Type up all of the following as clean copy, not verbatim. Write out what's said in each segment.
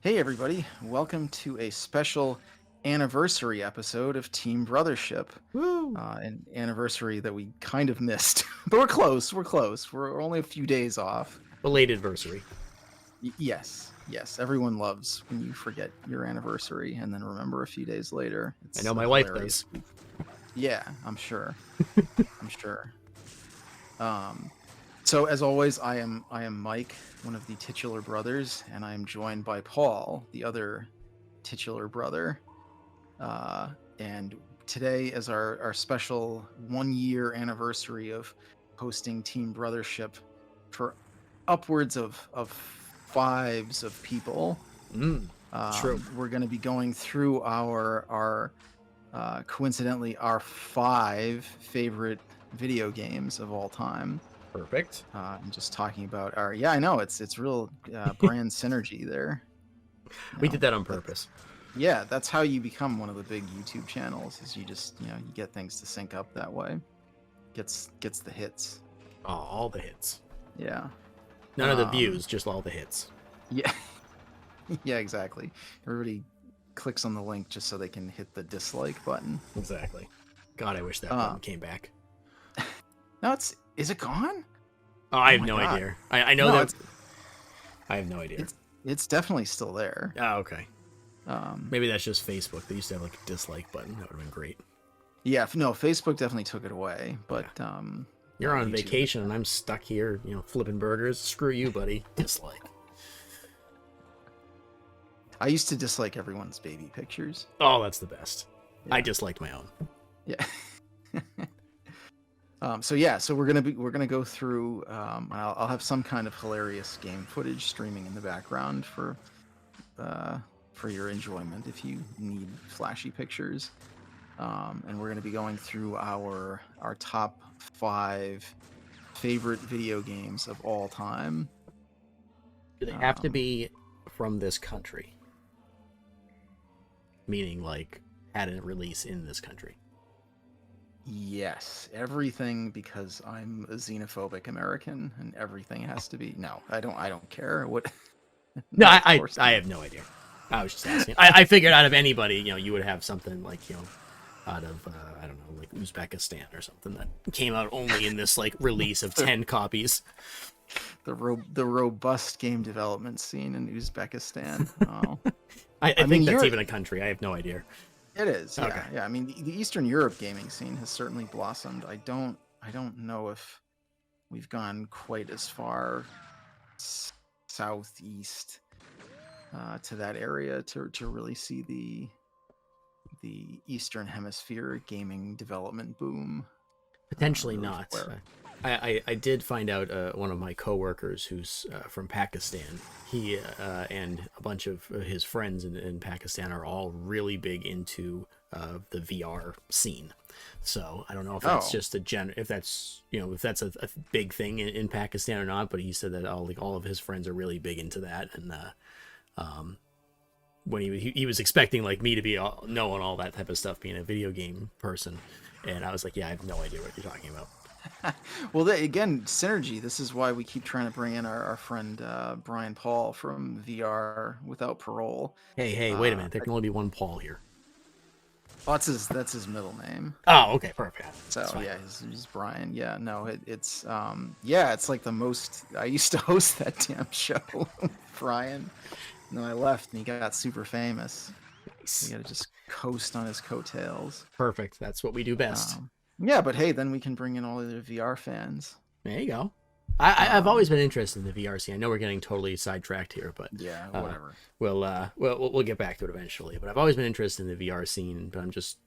Hey, everybody. Welcome to a special anniversary episode of Team Brothership. Woo! An anniversary that we kind of missed, but we're close. We're close. We're only a few days off. Belated anniversary. Yes, yes. Everyone loves when you forget your anniversary and then remember a few days later. I It's know a my wife hilarious does. week. Yeah, I'm sure. I'm sure. Um, so as always, I am Mike, one of the titular brothers, and I am joined by Paul, the other titular brother. And today is our special 1 year anniversary of hosting Team Brothership for upwards of fives of people. True. We're going to be going through our coincidentally our five favorite video games of all time. Perfect. And just talking about our I know it's real brand synergy there. We did that on That purpose. yeah, that's how you become one of the big YouTube channels. Is you just you get things to sync up that way. Gets the hits. Oh, all the hits. Yeah. None of the views, just all the hits. Yeah. Yeah, exactly. Everybody clicks on the link just so they can hit the dislike button. Exactly. God, I wish that button came back. No, is it gone? Oh, I have My no God. idea. I know No, that. I have no idea. It's definitely still there. Oh, okay. Um, Maybe that's just Facebook. They used to have like a dislike button. That would have been great. yeah, no, Facebook definitely took it away, but You're on YouTube. vacation and I'm stuck here, flipping burgers. Screw you, buddy. Dislike. I used to dislike everyone's baby pictures. Oh, that's the best. Yeah. I disliked my own. Yeah. So we're gonna go through. I'll have some kind of hilarious game footage streaming in the background for your enjoyment if you need flashy pictures. And we're gonna be going through our top five favorite video games of all time. Do they have to be from this country? Meaning, like, had a release in this country. Yes, everything, because I'm a xenophobic American, and everything has to be. No, I don't care what. No, Of I course I not. have no idea. I was just asking. I figured out of anybody, you would have something like, out of, I don't know, like Uzbekistan or something that came out only in this, like, release of 10 copies. The robust game development scene in Uzbekistan. Oh, I I mean, think that's even a country. I have no idea. it is. Yeah, Okay. yeah. I mean, the Eastern Europe gaming scene has certainly blossomed. I don't know if we've gone quite as far southeast to that area to really see the Eastern Hemisphere gaming development boom. Potentially Really not. flare. I did find out one of my coworkers who's from Pakistan. He and a bunch of his friends in Pakistan are all really big into the VR scene. So I don't know if that's Oh, just if that's if that's a big thing in Pakistan or not. But he said that all of his friends are really big into that, and when he was expecting like me to be knowing all that type of stuff, being a video game person, and I was like, yeah, I have no idea what you're talking about. well, again, synergy. This is why we keep trying to bring in our friend Brian Paul from VR Without Parole. Hey, wait a minute. There can only be one Paul here. Oh, that's his middle name. Oh, okay, perfect. So That's fine. yeah, he's Brian. Yeah, no, it's yeah, it's like the most. I used to host that damn show, Brian. And then I left, and he got super famous. Nice. We got to just coast on his coattails. Perfect. That's what we do best. Yeah, but hey, then we can bring in all the VR fans. There you go. I've always been interested in the VR scene. I know we're getting totally sidetracked here, but Yeah, whatever. we'll get back to it eventually. But I've always been interested in the VR scene, but I'm just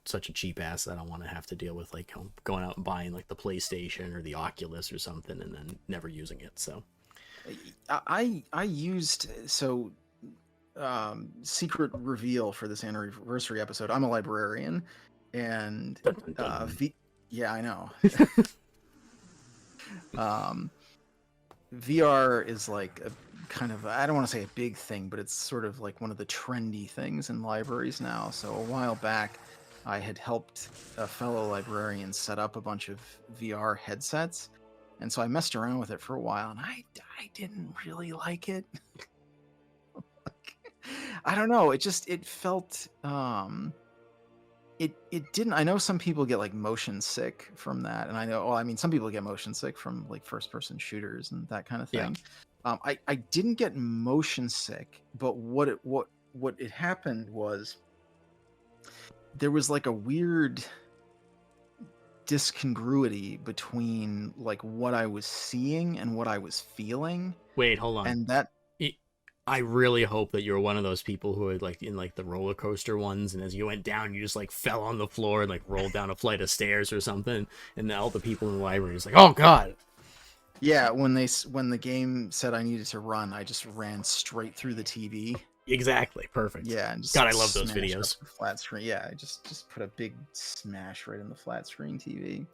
such a cheap ass that I don't want to have to deal with like going out and buying like the PlayStation or the Oculus or something and then never using it. So I used secret reveal for this anniversary episode. I'm a librarian, and dun, dun, dun. yeah, I know. VR is like a kind of, I don't want to say a big thing, but it's sort of like one of the trendy things in libraries now. So a while back, I had helped a fellow librarian set up a bunch of VR headsets. And so I messed around with it for a while, and I didn't really like it. I don't know. It felt it didn't. I know some people get like motion sick from that, and I know. Well, I mean, some people get motion sick from like first person shooters and that kind of Yeah. thing. I didn't get motion sick, but what it happened was there was like a weird discongruity between like what I was seeing and what I was feeling, Wait, hold on. and that I really hope that you're one of those people who are like in like the roller coaster ones, and as you went down, you just like fell on the floor and like rolled down a flight of stairs or something, and all the people in the library was like, "Oh God!" yeah, when the game said I needed to run, I just ran straight through the TV. Exactly, perfect. Yeah, and just God, I love those smashed up videos. the flat screen. Yeah, I just put a big smash right in the flat screen TV.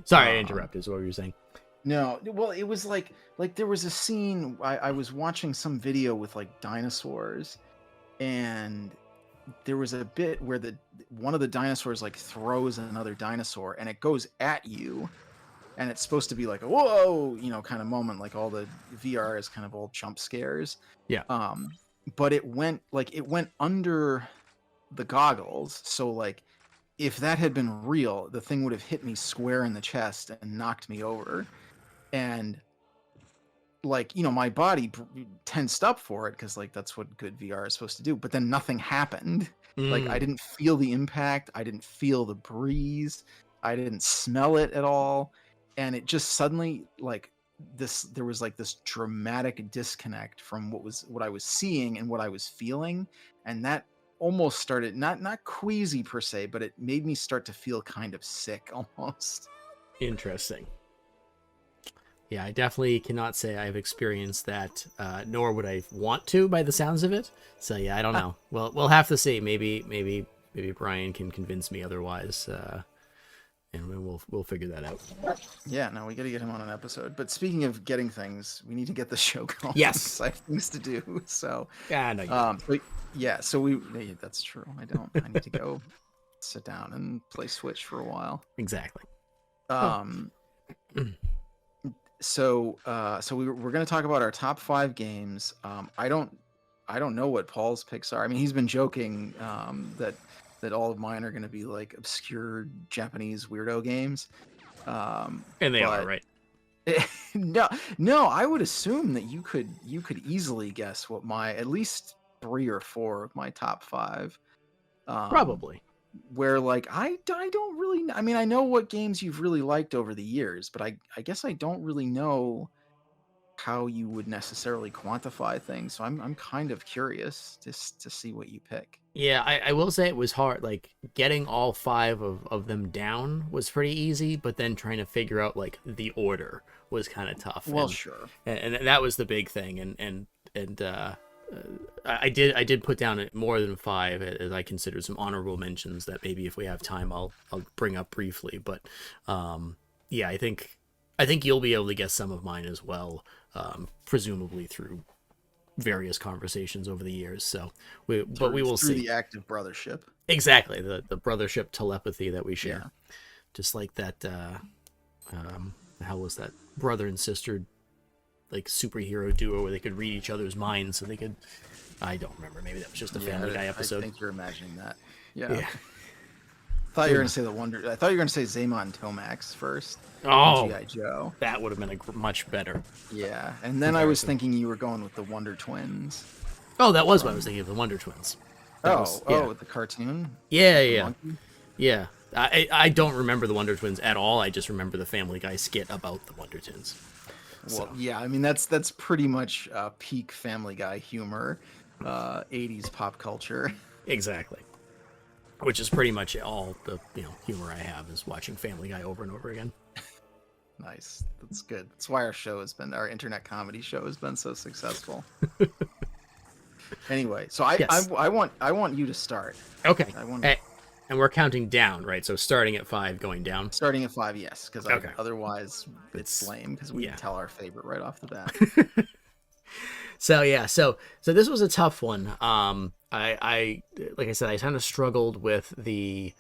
Sorry, I interrupted. So what were you saying? No, well, it was like there was a scene. I was watching some video with like dinosaurs, and there was a bit where one of the dinosaurs like throws another dinosaur, and it goes at you, and it's supposed to be like a whoa, kind of moment, like all the VR is kind of all jump scares. Yeah. But it went under the goggles, so like if that had been real, the thing would have hit me square in the chest and knocked me over. And like, my body tensed up for it because like that's what good VR is supposed to do. But then nothing happened. Like I didn't feel the impact. I didn't feel the breeze. I didn't smell it at all. And it just suddenly like there was like this dramatic disconnect from what I was seeing and what I was feeling. And that almost started not queasy per se, but it made me start to feel kind of sick almost. Interesting. Yeah, I definitely cannot say I've experienced that, nor would I want to by the sounds of it. So yeah, I don't know. Well, we'll have to see. Maybe Brian can convince me otherwise, and we'll figure that out. Yeah, no, we got to get him on an episode. But speaking of getting things, we need to get the show going. Yes, I have things to do. So yeah, no, but yeah, so that's true. I don't. I need to go sit down and play Switch for a while. exactly. So we're going to talk about our top 5 games. I don't know what Paul's picks are. I mean, he's been joking that all of mine are going to be like obscure Japanese weirdo games. And they are, right? No, I would assume that you could easily guess what at least 3 or 4 of my top 5. Probably. Where like I don't really, I mean, I know what games you've really liked over the years, but I guess I don't really know how you would necessarily quantify things. So I'm kind of curious to see what you pick. Yeah, I will say it was hard. Like getting all 5 of them down was pretty easy, but then trying to figure out like the order was kind of tough. Well, sure. And that was the big thing. And I did put down more than 5 as I considered some honorable mentions that maybe if we have time I'll bring up briefly. But yeah, I think you'll be able to guess some of mine as well, presumably through various conversations over the years. So we will see. Through the act of brothership. Exactly, the brothership telepathy that we share. Yeah. Just like that how was that brother and sister like superhero duo where they could read each other's minds so they could, I don't remember, maybe that was just a Family Guy episode. I think you're imagining that. Yeah. I thought you were going to say I thought you were going to say Zaymon Tomax first. Oh, G.I. Joe. That would have been much better. Yeah, and then I was thinking you were going with the Wonder Twins. Oh, that was what I was thinking of, the Wonder Twins. The cartoon? Yeah. I don't remember the Wonder Twins at all. I just remember the Family Guy skit about the Wonder Twins. Well, yeah, I mean that's pretty much peak Family Guy humor, 80s pop culture. Exactly. Which is pretty much all the humor I have is watching Family Guy over and over again. Nice, that's good. That's why our internet comedy show has been so successful. Anyway, so Yes. I want you to start. Okay. I and we're counting down, right? So starting at 5, going down. Starting at 5, yes, because Okay. Otherwise it's lame because we can tell our favorite right off the bat. So yeah, so this was a tough one. I like I said, I kind of struggled with the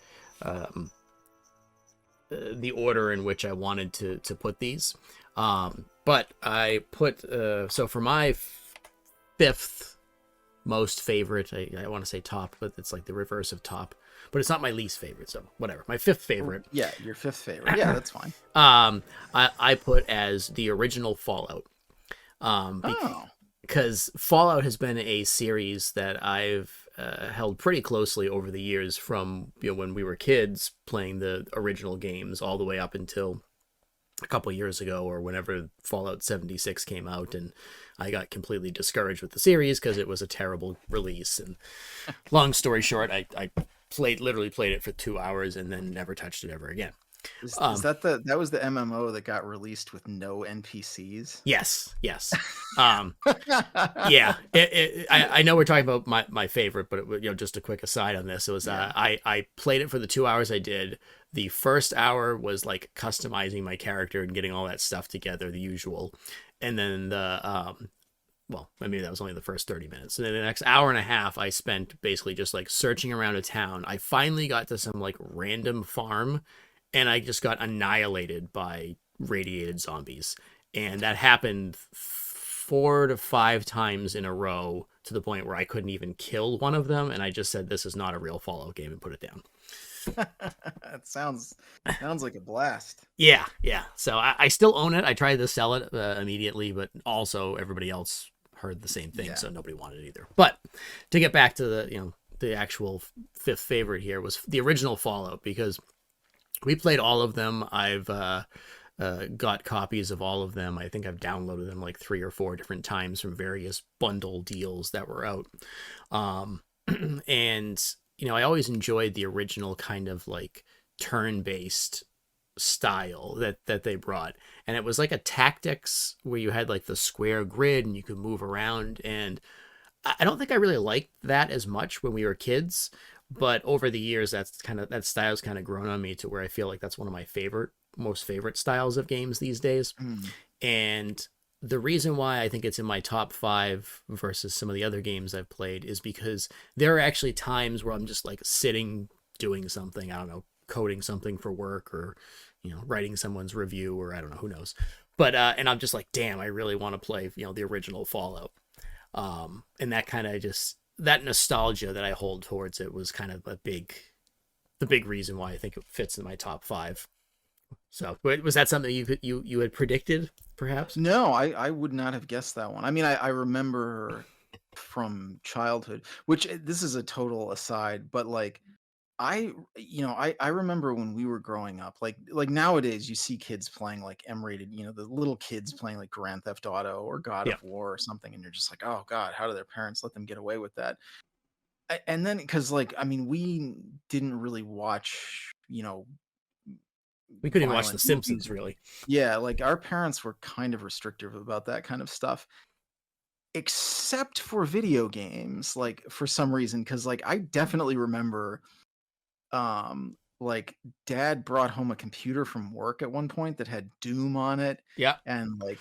order in which I wanted to put these. But I put so for my 5th most favorite. I want to say top, but it's like the reverse of top. But it's not my least favorite, so whatever. My fifth favorite. Yeah, your fifth favorite. Yeah, that's fine. I put as the original Fallout. Oh, Because Fallout has been a series that I've held pretty closely over the years, from when we were kids playing the original games all the way up until a couple years ago, or whenever Fallout 76 came out, and I got completely discouraged with the series because it was a terrible release. And long story short, I literally played it for 2 hours and then never touched it ever again. is that that was the MMO that got released with no NPCs? Yes. Yeah, I know we're talking about my favorite, but just a quick aside on this. It was I played it for the 2 hours I did. The first hour was like customizing my character and getting all that stuff together, the usual, and then the well, maybe that was only the first 30 minutes. And then the next hour and a half I spent basically just like searching around a town. I finally got to some like random farm, and I just got annihilated by radiated zombies. And that happened 4 to 5 times in a row, to the point where I couldn't even kill one of them. And I just said, this is not a real Fallout game, and put it down. It sounds like a blast. Yeah. So I still own it. I tried to sell it immediately, but also everybody else heard the same thing, so nobody wanted it either. But to get back to the actual fifth favorite here was the original Fallout, because we played all of them. I've got copies of all of them. I think I've downloaded them like 3 or 4 different times from various bundle deals that were out. And I always enjoyed the original kind of like turn-based style that they brought, and it was like a tactics where you had like the square grid and you could move around. And I don't think I really liked that as much when we were kids, but over the years that style's kind of grown on me to where I feel like that's one of my most favorite styles of games these days. And the reason why I think it's in my top 5 versus some of the other games I've played is because there are actually times where I'm just like sitting doing something, I don't know, coding something for work, or writing someone's review, or I don't know, who knows, but and I'm just like, damn, I really want to play the original Fallout. And that kind of just, that nostalgia that I hold towards it was kind of the big reason why I think it fits in my top 5. So was that something you had predicted, perhaps? No, I would not have guessed that one. I mean, I remember from childhood, which this is a total aside, but like I remember when we were growing up, like nowadays you see kids playing like M-rated, the little kids playing like Grand Theft Auto or God of War or something, and you're just like, oh God, how do their parents let them get away with that? And then, because like, I mean, we didn't really watch, we couldn't even watch The violent Simpsons, movies. really. Yeah, like our parents were kind of restrictive about that kind of stuff, except for video games, like for some reason, because like I definitely remember like dad brought home a computer from work at one point that had Doom on it. Yeah. And like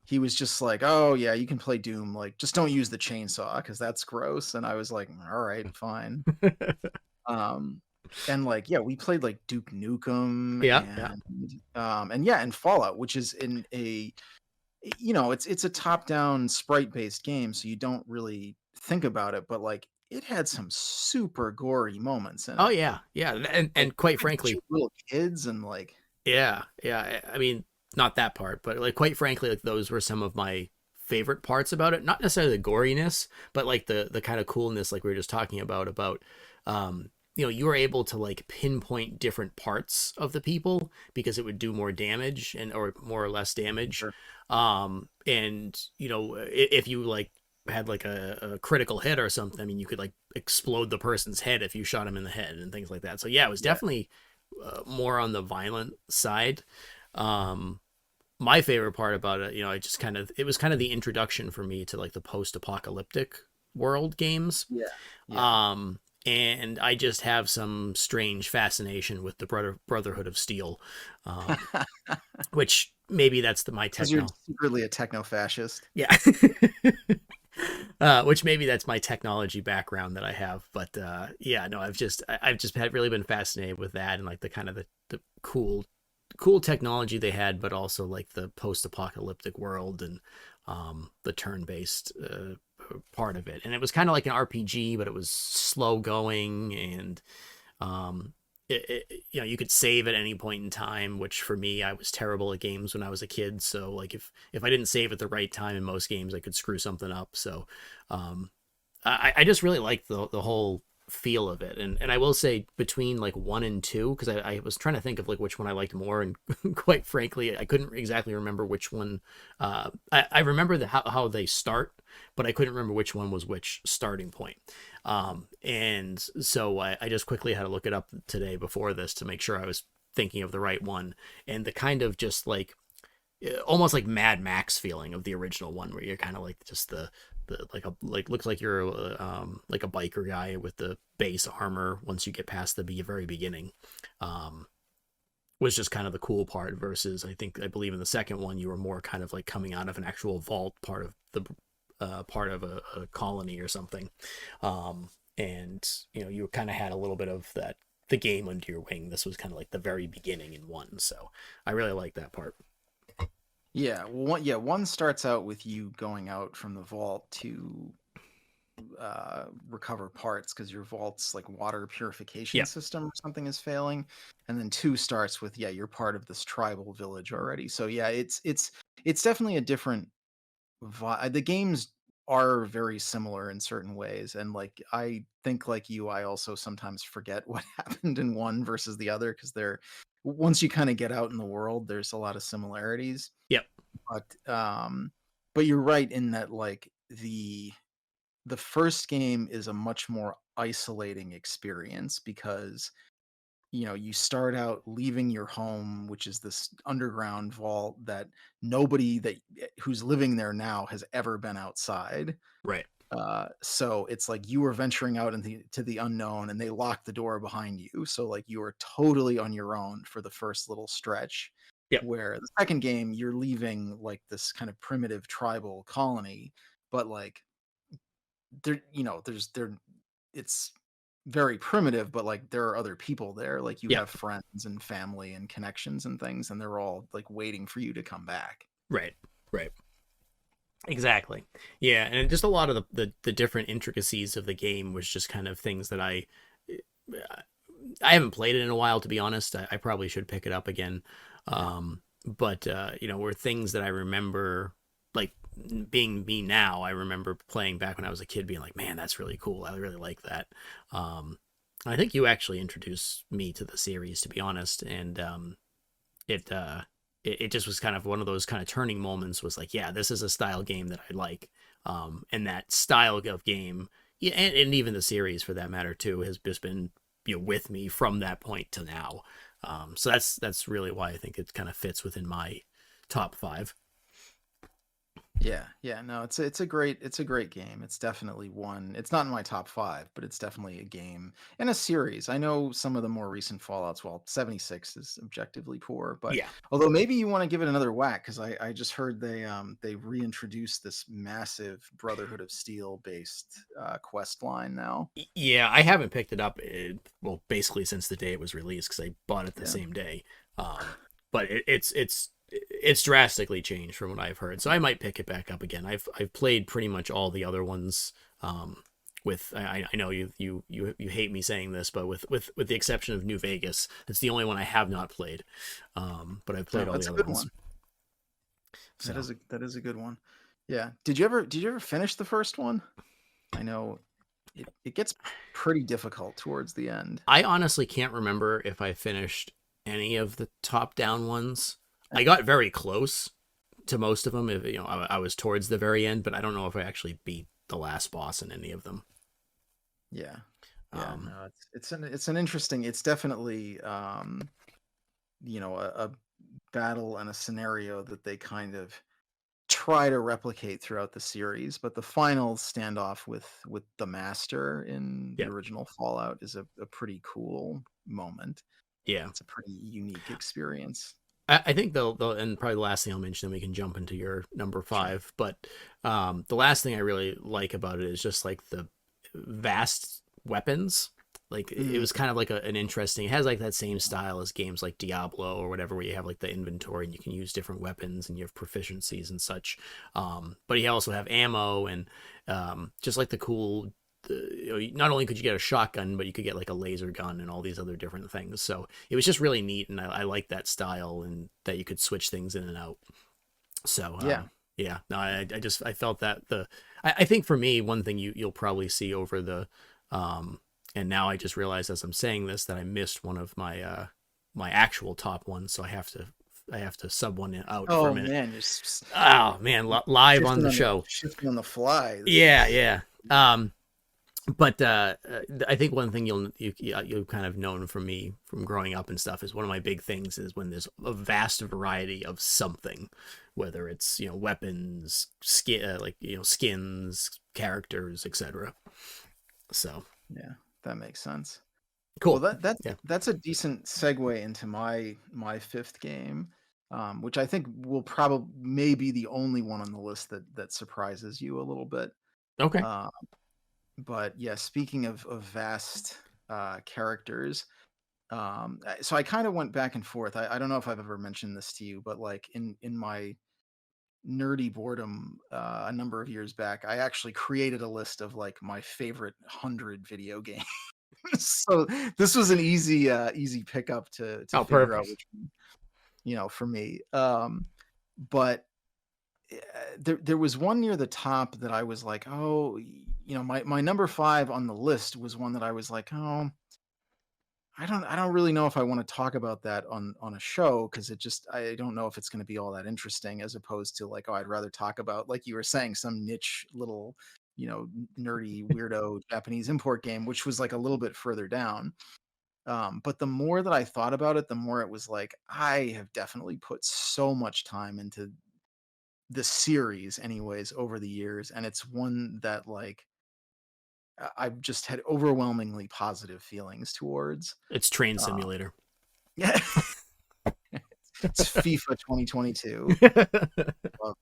he was just like, oh yeah, you can play Doom, like just don't use the chainsaw because that's gross. And I was like, all right, fine. And like, yeah, we played like Duke Nukem and Fallout, which is in a it's a top-down sprite-based game, so you don't really think about it, but like it had some super gory moments in it. Oh yeah, and quite frankly, little kids and like yeah. I mean, not that part, but like quite frankly, like those were some of my favorite parts about it. Not necessarily the goriness, but like the kind of coolness, like we were just talking about you were able to like pinpoint different parts of the people because it would do more damage or more or less damage. Sure. And if you like had like a critical hit or something, I mean, you could like explode the person's head if you shot him in the head and things like that. So yeah, it was definitely more on the violent side. My favorite part about it, it was kind of the introduction for me to like the post-apocalyptic world games. Yeah. And I just have some strange fascination with the Brotherhood of Steel, which maybe that's my techno. Because you're secretly a techno-fascist. Yeah. Which maybe that's my technology background that I have, but I've just really been fascinated with that, and like the kind of the cool cool technology they had, but also like the post-apocalyptic world and the turn-based part of it. And it was kind of like an RPG, but it was slow going, and um, you could save at any point in time, which for me, I was terrible at games when I was a kid. So like if I didn't save at the right time in most games, I could screw something up. So um, I just really liked the whole feel of it. And I will say between like 1 and 2, because I was trying to think of like which one I liked more, and quite frankly I couldn't exactly remember which one. I remember how they start, but I couldn't remember which one was which starting point. And so I just quickly had to look it up today before this to make sure I was thinking of the right one. And the kind of just like almost like Mad Max feeling of the original one, where you're kind of like just the like looks like you're like a biker guy with the base armor once you get past the very beginning, was just kind of the cool part. Versus I believe in the second one you were more kind of like coming out of an actual vault, part of the part of a colony or something, and you kind of had a little bit of that, the game under your wing. This was kind of like the very beginning in one, so I really like that part. Yeah, one starts out with you going out from the vault to recover parts because your vault's like water purification Yeah, system or something is failing, and then 2 starts with you're part of this tribal village already. So yeah, it's definitely a different vibe. The games are very similar in certain ways, and like I think like you, I also sometimes forget what happened in one versus the other because they're once you kind of get out in the world, there's a lot of similarities. yep, But but you're right in that like the first game is a much more isolating experience because you start out leaving your home, which is this underground vault that nobody that who's living there now has ever been outside. right, So it's like you were venturing out into the unknown, and they lock the door behind you. So like you are totally on your own for the first little stretch. yep, Where the second game, you're leaving like this kind of primitive tribal colony, but like there's it's very primitive, but like there are other people there. Like you yep, have friends and family and connections and things, and they're all like waiting for you to come back. right, right. Exactly. Yeah, and just a lot of the different intricacies of the game was just kind of things that I haven't played it in a while, to be honest. I probably should pick it up again. But were things that I remember, like being me now. I remember playing back when I was a kid, being like, "Man, that's really cool. I really like that." I think you actually introduced me to the series, to be honest, and it it just was kind of one of those kind of turning moments. Was like, yeah, this is a style game that I like, and that style of game, yeah, and even the series for that matter too, has just been with me from that point to now. So that's really why I think it kind of fits within my top 5. Yeah, no, it's a great game. It's definitely one. It's not in my top 5, but it's definitely a game and a series. I know some of the more recent Fallouts, well, 76 is objectively poor, but Yeah. although maybe you want to give it another whack because I just heard they reintroduced this massive Brotherhood of Steel based quest line now. Yeah, I haven't picked it up. Well, basically since the day it was released, because I bought it the Yeah. same day. But it's drastically changed from what I've heard, so I might pick it back up again. I've played pretty much all the other ones. With I know you hate me saying this, but with the exception of New Vegas, it's the only one I have not played. But I've played No, all that's the a other good ones. one. That So is a good one. Yeah. Did you ever finish the first one? I know it gets pretty difficult towards the end. I honestly can't remember if I finished any of the top down ones. I got very close to most of them. If I was towards the very end, but I don't know if I actually beat the last boss in any of them. Yeah. Yeah, Um, no, it's an interesting, it's definitely a battle and a scenario that they kind of try to replicate throughout the series, but the final standoff with the master in the yeah, original Fallout is a pretty cool moment. yeah. It's a pretty unique experience. I think they'll, and probably the last thing I'll mention, then we can jump into your number Sure. 5. But the last thing I really like about it is just like the vast weapons. Like it Mm, was kind of like an interesting. It has like that same style as games like Diablo or whatever, where you have like the inventory and you can use different weapons and you have proficiencies and such. But you also have ammo and just like the cool. Not only could you get a shotgun, but you could get like a laser gun and all these other different things. So it was just really neat, and I like that style and that you could switch things in and out. So yeah. yeah, no, I felt that I think for me one thing you'll probably see over the and now I just realized as I'm saying this that I missed one of my my actual top ones, so I have to sub one out for a Oh minute. man, Oh man, live on the show. shifting on the fly. This Yeah, is yeah. But I think one thing you'll kind of known from me from growing up and stuff is one of my big things is when there's a vast variety of something, whether it's weapons, skin, like skins, characters, etc. So yeah, that makes sense. Well, cool. Yeah. that's a decent segue into my fifth game, which I think will probably may be the only one on the list that surprises you a little bit. Okay. Uh, but yeah, speaking of vast characters, so I kind of went back and forth. I don't know if I've ever mentioned this to you, but like in my nerdy boredom a number of years back, I actually created a list of like my favorite 100 video games. So this was an easy pickup to Oh, figure out perfect. which one, for me. But there was one near the top that I was like, oh, my number five on the list was one that I was like, oh, I don't really know if I want to talk about that on a show, because I don't know if it's going to be all that interesting, as opposed to like, oh, I'd rather talk about, like you were saying, some niche little nerdy weirdo Japanese import game, which was like a little bit further down. But the more that I thought about it, the more it was like, I have definitely put so much time into the series anyways over the years, and it's one that like I've just had overwhelmingly positive feelings towards. It's Train uh, Simulator. yeah. It's FIFA 2022. Love.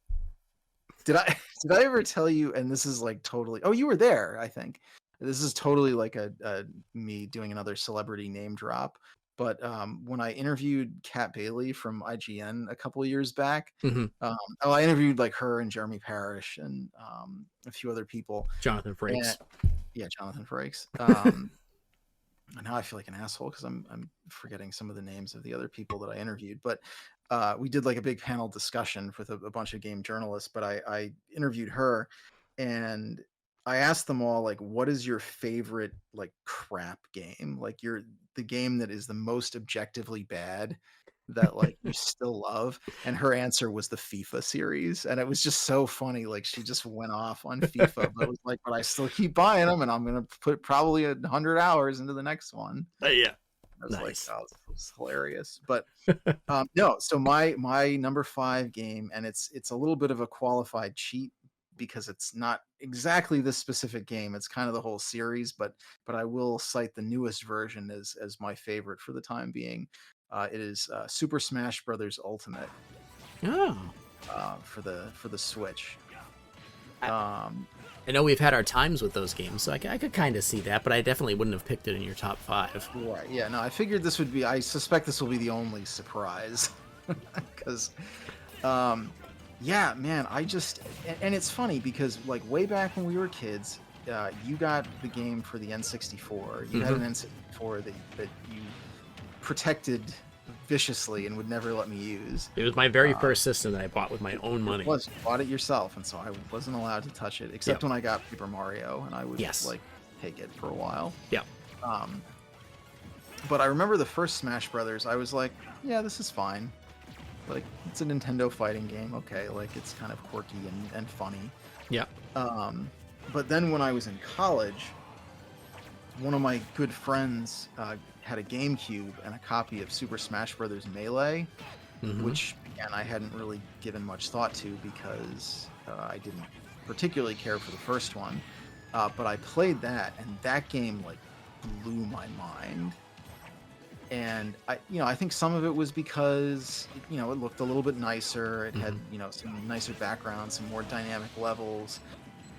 Did I ever tell you, and this is like totally, oh, you were there, I think. This is totally like a me doing another celebrity name drop. But when I interviewed Kat Bailey from IGN a couple of years back, Hmm. I interviewed like her and Jeremy Parrish and a few other people. Jonathan And Frakes. yeah, Jonathan Frakes. And now I feel like an asshole because I'm forgetting some of the names of the other people that I interviewed. But we did like a big panel discussion with a bunch of game journalists. But I interviewed her, and I asked them all like, what is your favorite like crap game? Like the game that is the most objectively bad that like you still love. And her answer was the FIFA series, and it was just so funny. Like she just went off on FIFA, but it was like, but I still keep buying them, and I'm gonna put probably 100 hours into the next one. Yeah. I was like, Nice. oh, this was hilarious. But no, so my number five game, and it's a little bit of a qualified cheat because it's not exactly this specific game. It's kind of the whole series, but I will cite the newest version as my favorite for the time being. It is Super Smash Brothers Ultimate Oh. for the Switch. I, Um, I know we've had our times with those games, so I could kind of see that, but I definitely wouldn't have picked it in your top five. right, yeah, no, I figured this would be. I suspect this will be the only surprise, because, yeah, man, and it's funny because like way back when we were kids, you got the game for the N64. You had Hmm. an N64 that you protected viciously and would never let me use. It was my very Uh, first system that I bought with my own money. you bought it yourself, and so I wasn't allowed to touch it except Yep. when I got Paper Mario, and I would Yes. like take it for a while. Yep. Um, but I remember the first Smash Brothers. I was like, yeah, this is fine. Like it's a Nintendo fighting game. Okay, like it's kind of quirky and funny. Yep. But then when I was in college, one of my good friends had a GameCube and a copy of Super Smash Brothers Melee, Hmm. which again I hadn't really given much thought to because I didn't particularly care for the first one. But I played that, and that game like blew my mind. And I think some of it was because it looked a little bit nicer. It had Hmm. some nicer backgrounds, some more dynamic levels.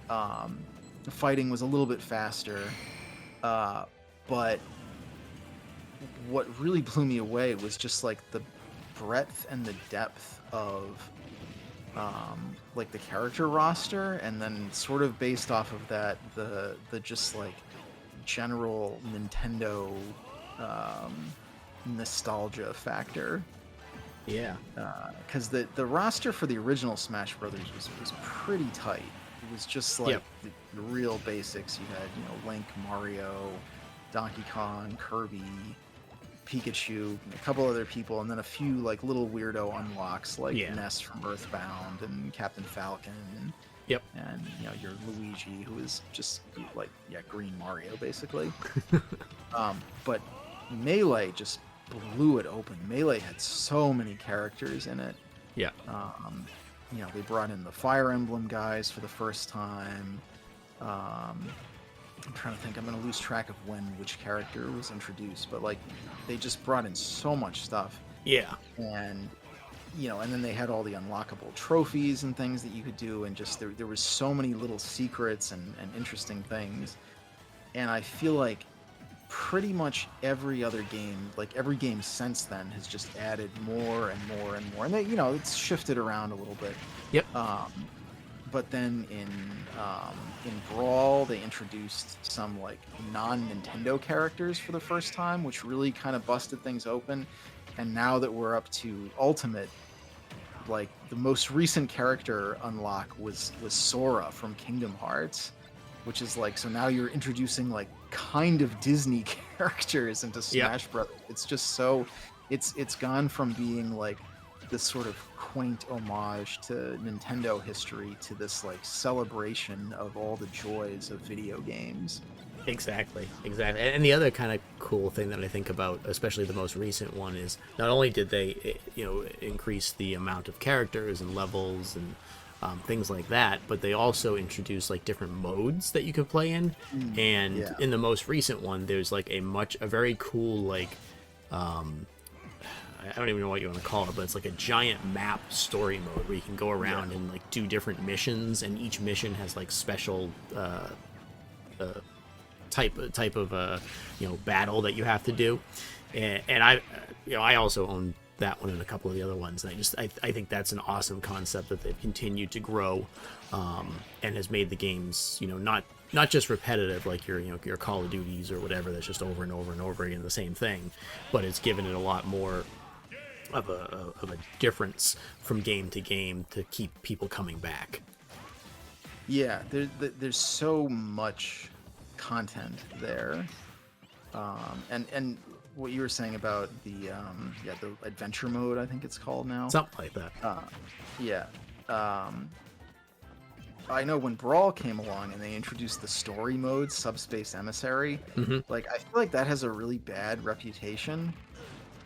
The fighting was a little bit faster. Uh, but what really blew me away was just like the breadth and the depth of like the character roster, and then sort of based off of that, the just like general Nintendo nostalgia factor. Yeah. Because the roster for the original Smash Brothers was pretty tight. It was just like Yep. the real basics. You had, Link, Mario, Donkey Kong, Kirby, Pikachu, a couple other people, and then a few like little weirdo unlocks like Yeah. Ness from Earthbound and Captain Falcon Yep. and your Luigi, who is just like Green Mario basically. But Melee just blew it open. Melee had so many characters in it. Yeah. They brought in the Fire Emblem guys for the first time. I'm trying to think. I'm going to lose track of which character was introduced, but like they just brought in so much stuff. Yeah. And and then they had all the unlockable trophies and things that you could do, and just there was so many little secrets and interesting things. And I feel like pretty much every other game, like every game since then, has just added more and more and more. And they, it's shifted around a little bit. Yep. But then in Brawl, they introduced some like non-Nintendo characters for the first time, which really kind of busted things open. And now that we're up to Ultimate, like the most recent character unlock was Sora from Kingdom Hearts, which is like, so now you're introducing like kind of Disney characters into Smash Brothers. It's just so it's gone from being like this sort of quaint homage to Nintendo history to this like celebration of all the joys of video games. Exactly. And the other kind of cool thing that I think about, especially the most recent one, is not only did they, increase the amount of characters and levels and things like that, but they also introduced like different modes that you could play in. And in the most recent one, there's like a very cool like I don't even know what you want to call it, but it's like a giant map story mode where you can go around and like do different missions, and each mission has like special type of battle that you have to do. And I also own that one and a couple of the other ones, and I think that's an awesome concept that they've continued to grow, and has made the games not just repetitive like your Call of Duties or whatever that's just over and over and over again the same thing, but it's given it a lot more of a difference from game to game to keep people coming back. Yeah, there's so much content there, and what you were saying about the adventure mode, I think it's called now, Something like that. I know when Brawl came along and they introduced the story mode, Subspace Emissary, like I feel like that has a really bad reputation,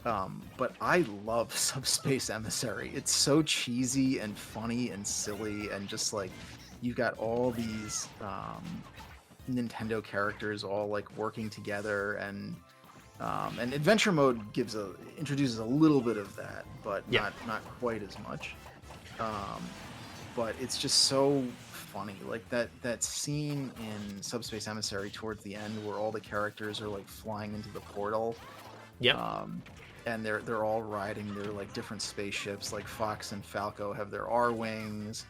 but I love Subspace Emissary. It's so cheesy and funny and silly, and just like you've got all these Nintendo characters all like working together, and adventure mode introduces a little bit of that, but not quite as much. But it's just so funny, like that scene in Subspace Emissary towards the end where all the characters are like flying into the portal. And they're all riding their like different spaceships. Like Fox and Falco have their R-wings,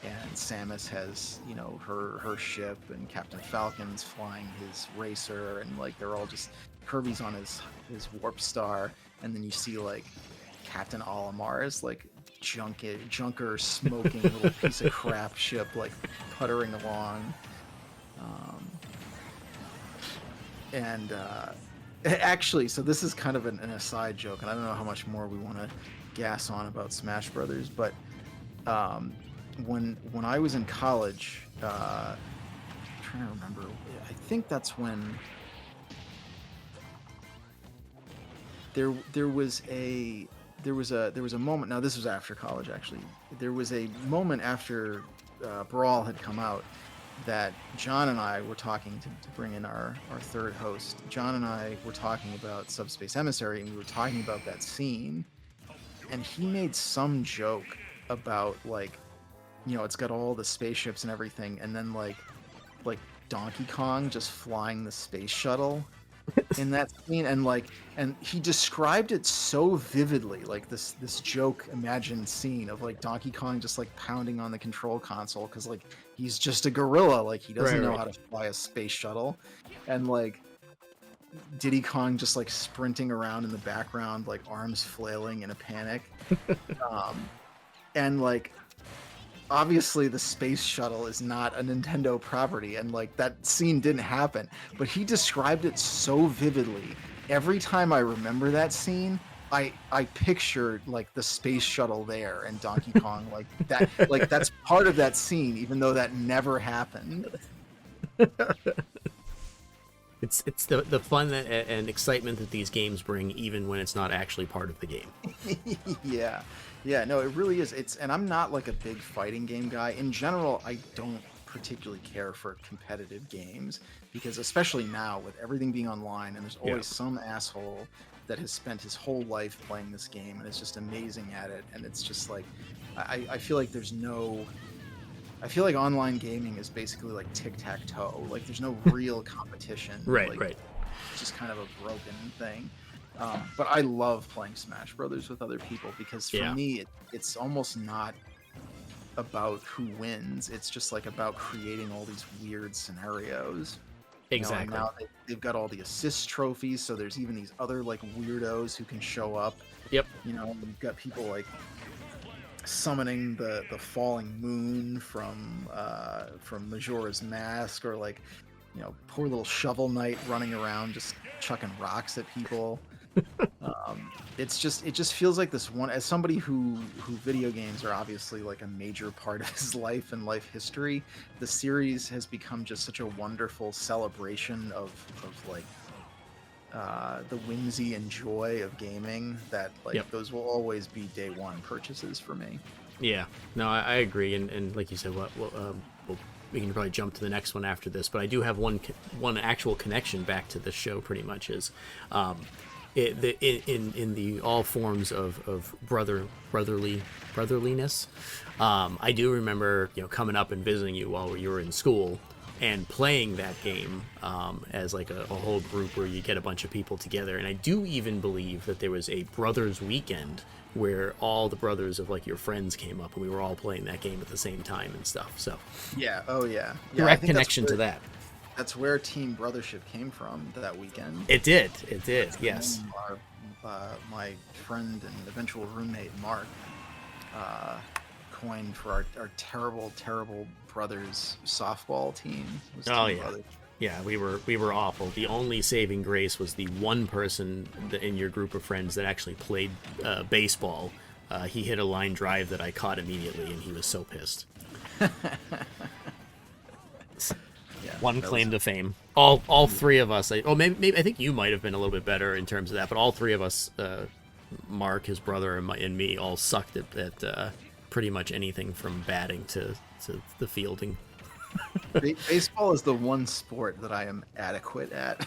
and Samus has her ship, and Captain Falcon's flying his racer, and like they're all just, Kirby's on his warp star, and then you see like Captain Olimar's like junker smoking little piece of crap ship like puttering along, actually, so this is kind of an aside joke, and I don't know how much more we want to gas on about Smash Brothers, but when I was in college, I'm trying to remember, I think that's when there was a moment. Now this was after college, actually. There was a moment after Brawl had come out that John and I were talking to bring in our third host. John and I were talking about Subspace Emissary, and we were talking about that scene, and he made some joke about like, it's got all the spaceships and everything, and then like Donkey Kong just flying the space shuttle, in that scene, and he described it so vividly, like this joke imagined scene of like Donkey Kong just like pounding on the control console because like he's just a gorilla, like he doesn't know how to fly a space shuttle, and like Diddy Kong just like sprinting around in the background, like arms flailing in a panic, and like obviously the space shuttle is not a Nintendo property, and like that scene didn't happen, but he described it so vividly. Every time I remember that scene, I pictured like the space shuttle there and Donkey Kong like that, like that's part of that scene, even though that never happened. It's the fun and excitement that these games bring, even when it's not actually part of the game. Yeah, no, it really is. And I'm not like a big fighting game guy. In general, I don't particularly care for competitive games because especially now with everything being online and there's always some asshole that has spent his whole life playing this game and is just amazing at it. And it's just like, I feel like I feel like online gaming is basically like tic-tac-toe. Like there's no real competition. Right. It's just kind of a broken thing. But I love playing Smash Brothers with other people because for me, it's almost not about who wins. It's just like about creating all these weird scenarios. Exactly. You know, and now they've got all the assist trophies, so there's even these other like weirdos who can show up. Yep. You know, you've got people like summoning the falling moon from Majora's Mask, or like, you know, poor little Shovel Knight running around just chucking rocks at people. It just feels like this one, as somebody who video games are obviously like a major part of his life and life history, the series has become just such a wonderful celebration of like the whimsy and joy of gaming that like those will always be day one purchases for me. Yeah, no, I agree, and like you said, we can probably jump to the next one after this, but I do have one actual connection back to the show. Pretty much is, in the all forms of brotherliness. I do remember, you know, coming up and visiting you while you were in school and playing that game as like a whole group where you get a bunch of people together. And I do even believe that there was a brothers weekend where all the brothers of like your friends came up and we were all playing that game at the same time and stuff. So direct connection to that. That's where Team Brothership came from that weekend. It did, yes. My friend and eventual roommate Mark coined for our terrible brothers softball team. Brothers. Yeah, we were awful. The only saving grace was the one person in your group of friends that actually played baseball. He hit a line drive that I caught immediately, and he was so pissed. One claim to fame. All three of us. Maybe I think you might have been a little bit better in terms of that, but all three of us, Mark, his brother, and me, all sucked at pretty much anything from batting to the fielding. Baseball is the one sport that I am adequate at.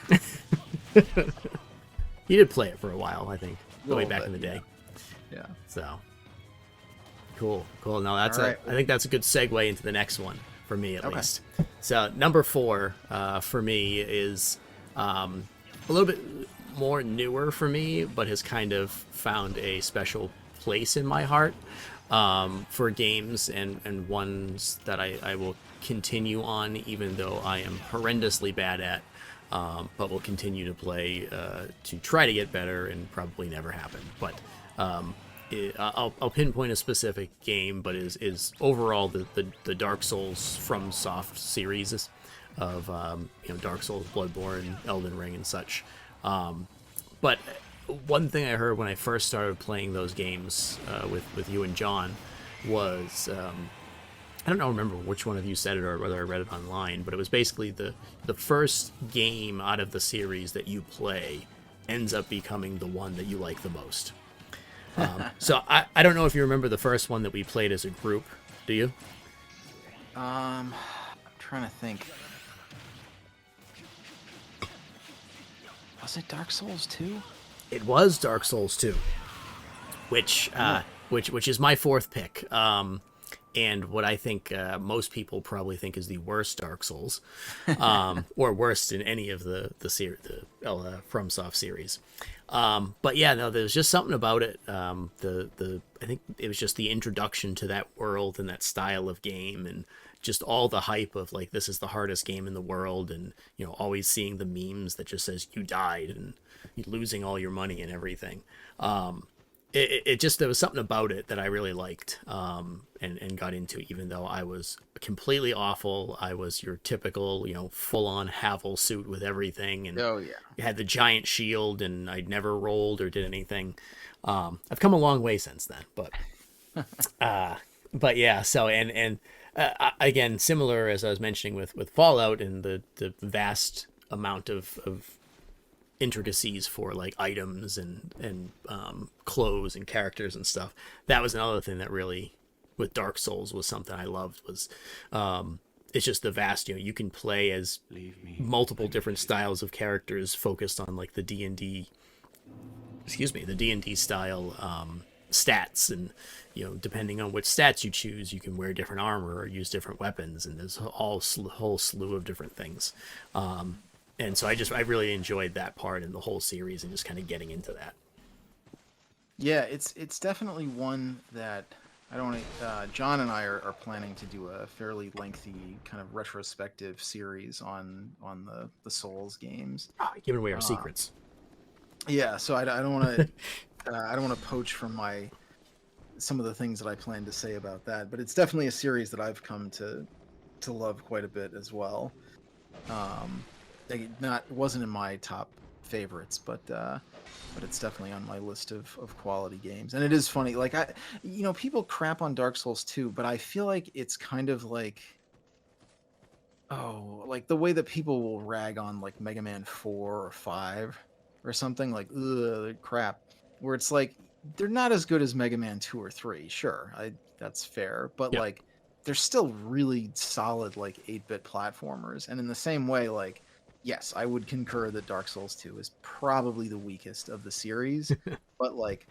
You did play it for a while, I think, way back in the day. Yeah. So cool. Now that's right. I think that's a good segue into the next one for me, at least. So number 4 for me is a little bit more newer for me, but has kind of found a special place in my heart for games and ones that I will continue on, even though I am horrendously bad at, but will continue to play to try to get better and probably never happen. But I'll pinpoint a specific game, but is overall the Dark Souls from Soft series of Dark Souls, Bloodborne, Elden Ring, and such. But one thing I heard when I first started playing those games with you and John was I don't remember which one of you said it or whether I read it online, but it was basically the first game out of the series that you play ends up becoming the one that you like the most. So I don't know if you remember the first one that we played as a group. Do you? I'm trying to think. Was it Dark Souls 2? It was Dark Souls 2, which is my fourth pick. and what I think most people probably think is the worst Dark Souls, or worst in any of the FromSoft series. But yeah, no, there's just something about it. I think it was just the introduction to that world and that style of game, and just all the hype of like, this is the hardest game in the world, and always seeing the memes that just says you died and losing all your money and everything. It just, there was something about it that I really liked, and got into, even though I was completely awful. I was your typical, full on Havel suit with everything, and Oh yeah. had the giant shield, and I'd never rolled or did anything. I've come a long way since then, but yeah. So again, similar as I was mentioning with Fallout, and the vast amount of intricacies for like items and clothes and characters and stuff. That was another thing that really, with Dark Souls, was something I loved. Was it's just the vast, you can play as multiple different styles of characters focused on like the D&D, the D&D style stats, and depending on which stats you choose, you can wear different armor or use different weapons, and there's a whole slew of different things. And so I really enjoyed that part in the whole series, and just kind of getting into that. Yeah, it's definitely one that I don't want to. John and I are planning to do a fairly lengthy kind of retrospective series on the Souls games. Giving away our secrets. Yeah, so I don't want to I don't want to poach from some of the things that I plan to say about that, but it's definitely a series that I've come to love quite a bit as well. Wasn't in my top favorites, but it's definitely on my list of quality games. And it is funny, like people crap on Dark Souls 2, but I feel like it's kind of like, like the way that people will rag on like Mega Man 4 or 5 or something, like, ugh, crap, where it's like they're not as good as Mega Man 2 or 3. Sure, that's fair, but like they're still really solid like 8-bit platformers. And in the same way, like, yes, I would concur that Dark Souls 2 is probably the weakest of the series, but like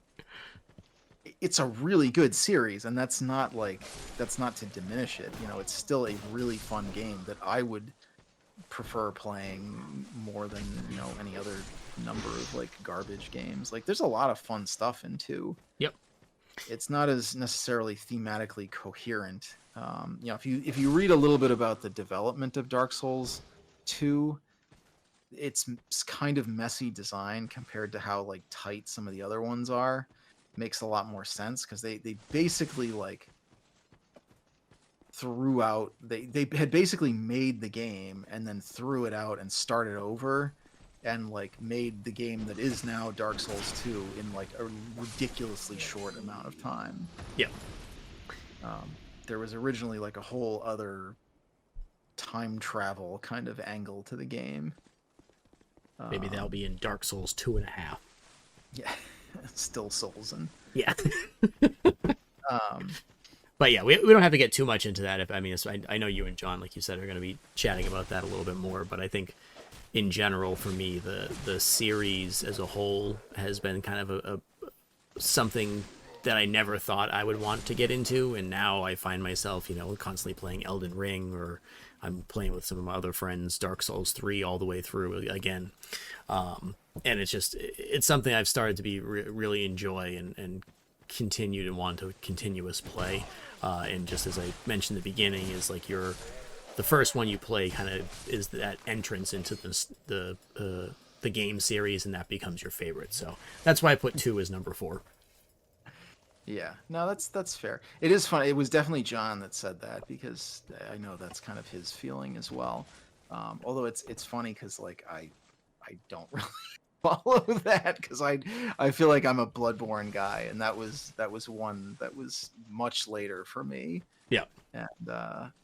it's a really good series, and that's not to diminish it. It's still a really fun game that I would prefer playing more than, any other number of like garbage games. Like there's a lot of fun stuff in 2. Yep. It's not as necessarily thematically coherent. If you read a little bit about the development of Dark Souls 2, it's kind of messy design compared to how like tight some of the other ones are. Makes a lot more sense because they basically like threw out, they had basically made the game and then threw it out and started over, and like made the game that is now Dark Souls 2 in like a ridiculously short amount of time. Yeah. There was originally like a whole other time travel kind of angle to the game. Maybe that'll be in Dark Souls 2.5. Yeah, still Souls and yeah. But yeah, we don't have to get too much into that. I know you and John, like you said, are going to be chatting about that a little bit more. But I think in general, for me, the series as a whole has been kind of a something that I never thought I would want to get into, and now I find myself, constantly playing Elden Ring, or I'm playing with some of my other friends Dark Souls 3 all the way through again. And it's something I've started to be really enjoy and continue to want to continuous play. And just as I mentioned at the beginning, is like the first one you play kind of is that entrance into the game series, and that becomes your favorite. So that's why I put 2 as number 4. Yeah, no, that's fair. It is funny. It was definitely John that said that, because I know that's kind of his feeling as well. Although it's funny because like I don't really follow that, because I feel like I'm a Bloodborne guy, and that was one that was much later for me. Yeah.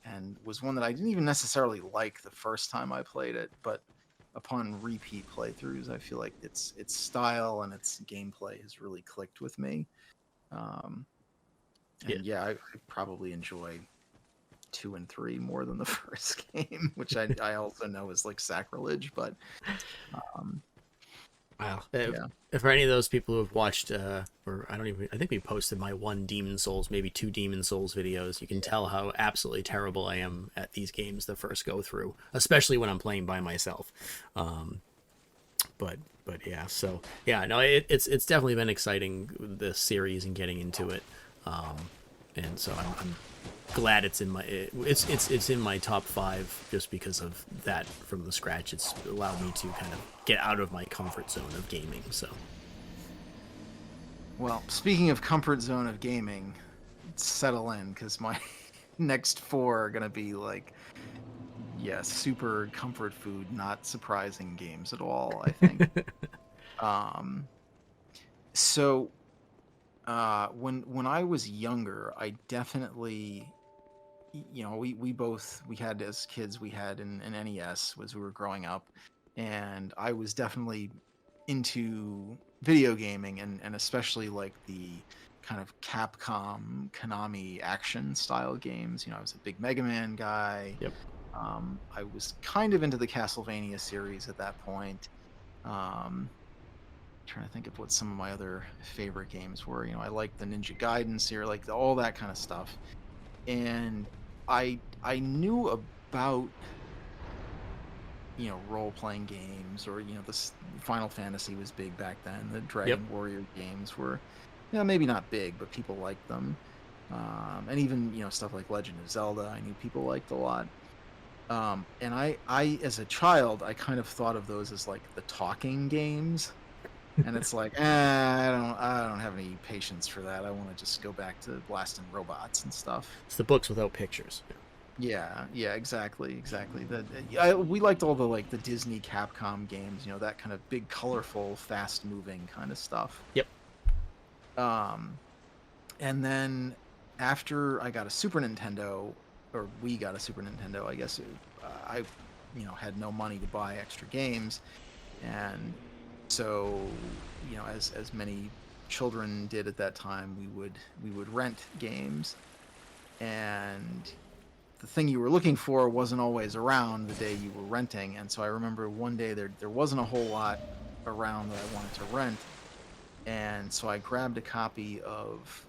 And was one that I didn't even necessarily like the first time I played it, but upon repeat playthroughs, I feel like its style and its gameplay has really clicked with me. I probably enjoy 2 and 3 more than the first game, which I also know is like sacrilege, but Wow. Yeah. For any of those people who have watched, or I think we posted my one Demon Souls, maybe two Demon Souls videos, you can tell how absolutely terrible I am at these games the first go through, especially when I'm playing by myself. Um, but yeah, so yeah, no, it's definitely been exciting, this series, and getting into it. And so I'm glad it's in my it's in my top 5 just because of that. From the scratch, it's allowed me to kind of get out of my comfort zone of gaming. So Well, speaking of comfort zone of gaming, settle in because my next 4 are gonna be like, yeah, super comfort food, not surprising games at all, I think. Um, so when I was younger, I definitely, we had, as kids, we had an NES as we were growing up, and I was definitely into video gaming, and especially like the kind of Capcom, Konami action style games. I was a big Mega Man guy. yep. I was kind of into the Castlevania series at that point. Um, Trying to think of what some of my other favorite games were. I liked the Ninja Gaiden series, like all that kind of stuff. And I knew about role playing games, or this Final Fantasy was big back then. The Yep. Dragon Warrior games were, maybe not big, but people liked them. And even stuff like Legend of Zelda, I knew people liked a lot. And I as a child, I kind of thought of those as like the talking games. And it's like, I don't have any patience for that. I want to just go back to blasting robots and stuff. It's the books without pictures. Yeah, exactly. We liked all the like the Disney Capcom games, that kind of big, colorful, fast-moving kind of stuff. Yep. Um, and then after I got a Super Nintendo, or we got a Super Nintendo, I guess I, had no money to buy extra games, and so as many children did at that time, we would rent games, and the thing you were looking for wasn't always around the day you were renting. And so I remember one day there wasn't a whole lot around that I wanted to rent, and so I grabbed a copy of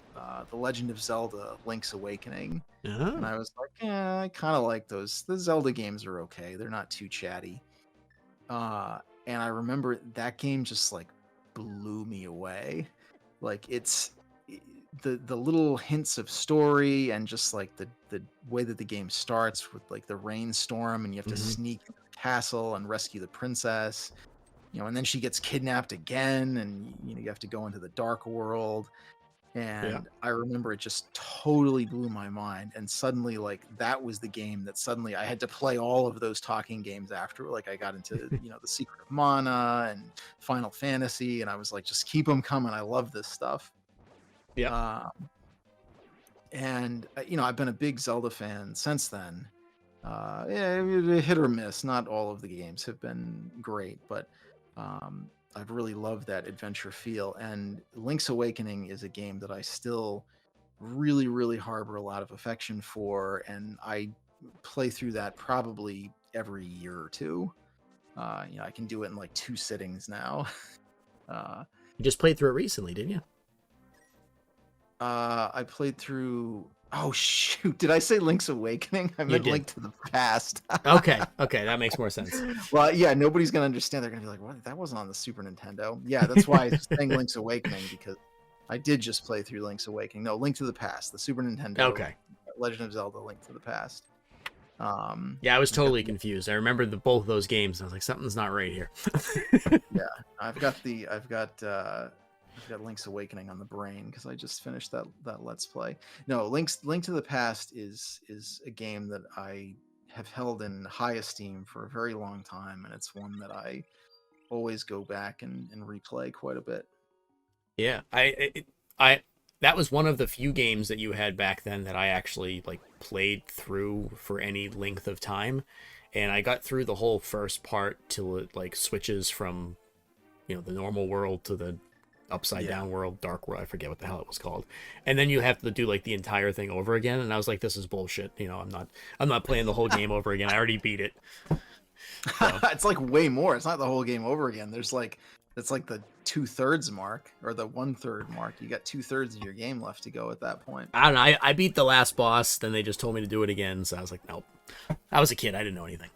The Legend of Zelda: Link's Awakening. And Oh. I was like, I kind of like those. The Zelda games are okay, they're not too chatty. And I remember that game just like blew me away. Like the little hints of story, and just like the way that the game starts with like the rainstorm, and you have to Mm-hmm. sneak into the castle and rescue the princess, and then she gets kidnapped again, and you have to go into the dark world. Yeah. And I remember it just totally blew my mind, and suddenly, like, that was the game that suddenly I had to play all of those talking games after. Like, I got into the Secret of Mana and Final Fantasy, and I was like, just keep them coming, I love this stuff. Yep. uh, and I've been a big Zelda fan since then. Yeah, hit or miss. Not all of the games have been great, but I've really loved that adventure feel. And Link's Awakening is a game that I still really, really harbor a lot of affection for, and I play through that probably every year or two. I can do it in like 2 sittings now. uh, You just played through it recently, didn't you? I played through. Oh shoot! Did I say Link's Awakening? I You meant did. Link to the Past. Okay. Okay, that makes more sense. Well, yeah, nobody's gonna understand. They're gonna be like, "What? That wasn't on the Super Nintendo." Yeah, that's why I was saying Link's Awakening, because I did just play through Link's Awakening. No, Link to the Past, the Super Nintendo, Okay. Legend of Zelda: Link to the Past. Yeah, I was I've got totally confused. I remember both those games. I was like, something's not right here. yeah, I've got Link's Awakening on the brain because I just finished that Let's Play. No, Link to the Past is a game that I have held in high esteem for a very long time, and it's one that I always go back and replay quite a bit. Yeah, I that was one of the few games that you had back then that I actually like played through for any length of time, and I got through the whole first part till it like switches from the normal world to the upside Yeah. down world, dark world. I forget what the hell it was called, and then you have to do like the entire thing over again. And I was like, this is bullshit. I'm not playing the whole game over again. I already beat it. So It's like way more. It's not the whole game over again. There's It's like the 2/3 mark or the 1/3 mark. You got 2/3 of your game left to go at that point. I don't know. I beat the last boss. Then they just told me to do it again. So I was like, nope. I was a kid. I didn't know anything.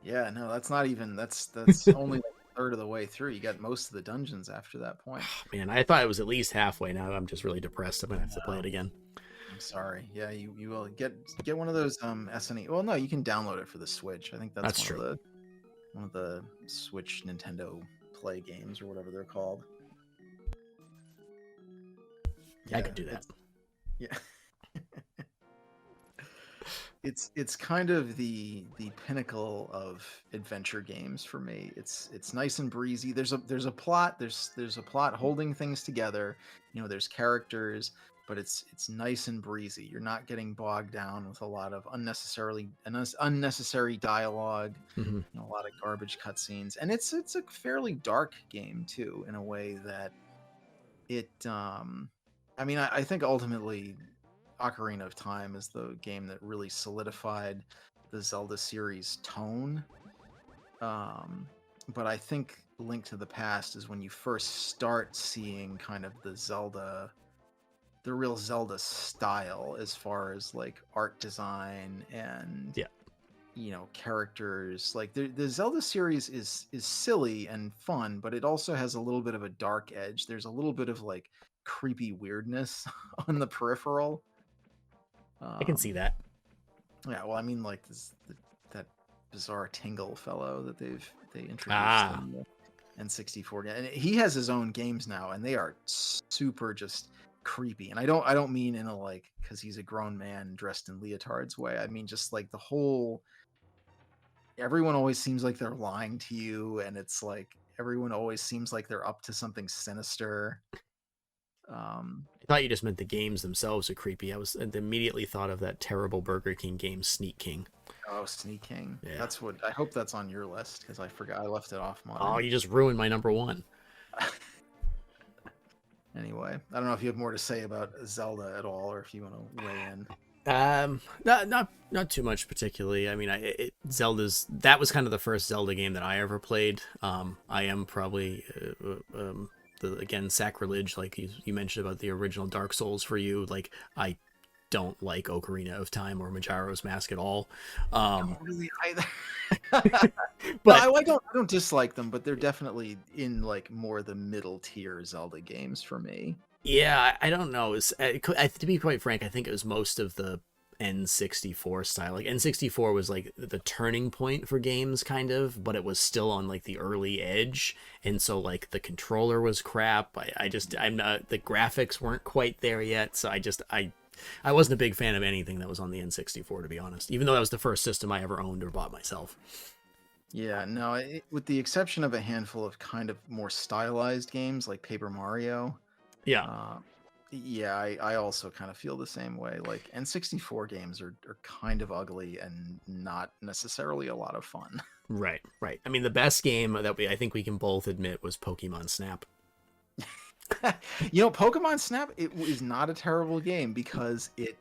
Yeah, no, that's only like a third of the way through. You got most of the dungeons after that point. Man, I thought it was at least halfway. Now I'm just really depressed. I'm gonna have to play it again. I'm sorry. Yeah, you will get one of those SNE. Well, no, you can download it for the Switch. I think that's true. One of the Switch Nintendo Play games or whatever they're called. Yeah, I could do that. Yeah. It's kind of the pinnacle of adventure games for me. It's nice and breezy. There's a plot. There's a plot holding things together. There's characters, but it's nice and breezy. You're not getting bogged down with a lot of unnecessary dialogue. Mm-hmm. A lot of garbage cutscenes, and it's a fairly dark game too, in a way that it. I think ultimately, Ocarina of Time is the game that really solidified the Zelda series tone. But I think Link to the Past is when you first start seeing kind of the real Zelda style, as far as like art design and characters. Like the Zelda series is silly and fun, but it also has a little bit of a dark edge. There's a little bit of like creepy weirdness on the peripheral. I can see that. Yeah, well, I mean, like that bizarre Tingle fellow that they introduced in the N64 game, and he has his own games now, and they are super just creepy. And I don't mean in a like because he's a grown man dressed in leotards way. I mean just like the whole. Everyone always seems like they're lying to you, and it's like everyone always seems like they're up to something sinister. I thought you just meant the games themselves are creepy. I immediately thought of that terrible Burger King game, Sneak King. Oh, Sneak King. Yeah. That's what I hope that's on your list, because I forgot. I left it off mine. Oh, you just ruined my number one. Anyway, I don't know if you have more to say about Zelda at all, or if you want to weigh in. Not too much particularly. I mean, that was kind of the first Zelda game that I ever played. I am probably again, sacrilege, like you mentioned about the original Dark Souls for you. Like, I don't like Ocarina of Time or Majora's Mask at all. I don't really either. But no, I don't dislike them, but they're definitely in like more the middle tier Zelda games for me. Yeah, I don't know. To be quite frank, I think it was most of the N64 style. Like N64 was like the turning point for games, kind of, but it was still on like the early edge, and so like the controller was crap. I'm not. The graphics weren't quite there yet, so I wasn't a big fan of anything that was on the N64, to be honest. Even though that was the first system I ever owned or bought myself. Yeah, no, with the exception of a handful of kind of more stylized games like Paper Mario. Yeah. Yeah, I also kind of feel the same way. Like N64 games are kind of ugly and not necessarily a lot of fun. Right. I mean, the best game that I think we can both admit was Pokemon Snap. Pokemon Snap, it is not a terrible game because it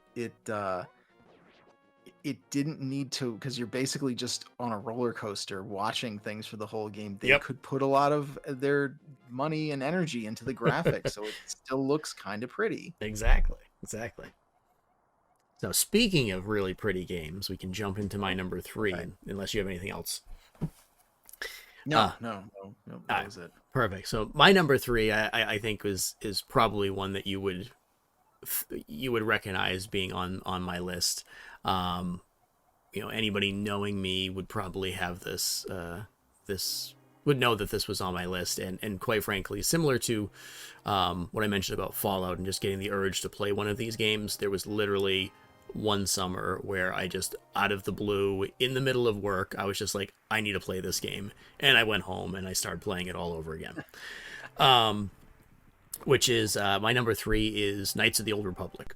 didn't need to, because you're basically just on a roller coaster watching things for the whole game. They could put a lot of their money and energy into the graphics, so it still looks kind of pretty. Exactly. So speaking of really pretty games, we can jump into my number 3, unless you have anything else. No, that was it. Perfect. So my number 3, I think is probably one that you would recognize being on my list. Anybody knowing me would probably have this would know that this was on my list, and quite frankly, similar to what I mentioned about Fallout and just getting the urge to play one of these games, there was literally one summer where I just, out of the blue, in the middle of work, I was just like, I need to play this game, and I went home and I started playing it all over again. Which is my number 3 is Knights of the Old Republic.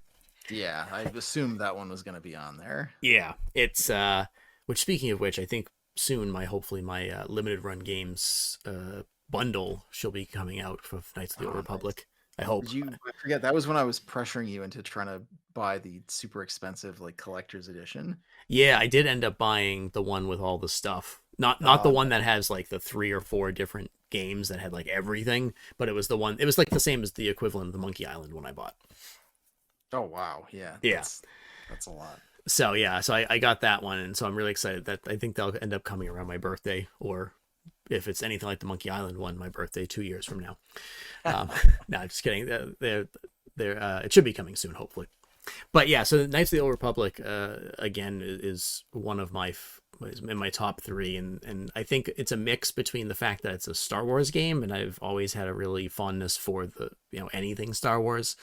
Yeah, I assumed that one was going to be on there. Yeah, it's which, speaking of which, I think soon hopefully my limited run games bundle shall be coming out for Knights of the Old Republic. I hope. I forget, that was when I was pressuring you into trying to buy the super expensive like collector's edition. Yeah, I did end up buying the one with all the stuff. Not the one that has like the 3 or 4 different games that had like everything, but it was the one. It was like the same as the equivalent of the Monkey Island one I bought. Oh wow, yeah, Yeah. that's a lot. So yeah, so I got that one, and so I'm really excited that I think they'll end up coming around my birthday, or if it's anything like the Monkey Island one, my birthday 2 years from now. No, just kidding. It should be coming soon, hopefully. But yeah, so Knights of the Old Republic again is one of is in my top 3, and I think it's a mix between the fact that it's a Star Wars game, and I've always had a really fondness for the anything Star Wars,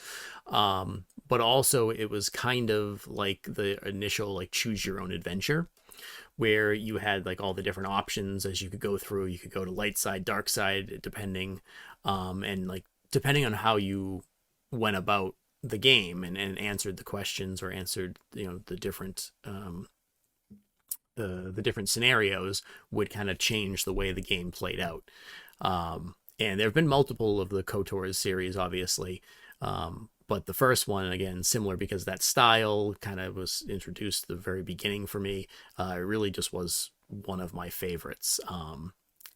but also it was kind of like the initial like choose your own adventure, where you had like all the different options as you could go through. You could go to light side, dark side, depending, and like depending on how you went about the game and answered the questions or answered the different scenarios would kind of change the way the game played out. And there have been multiple of the KOTOR's series, obviously. But the first one, again, similar because that style kind of was introduced at the very beginning for me. It really just was one of my favorites.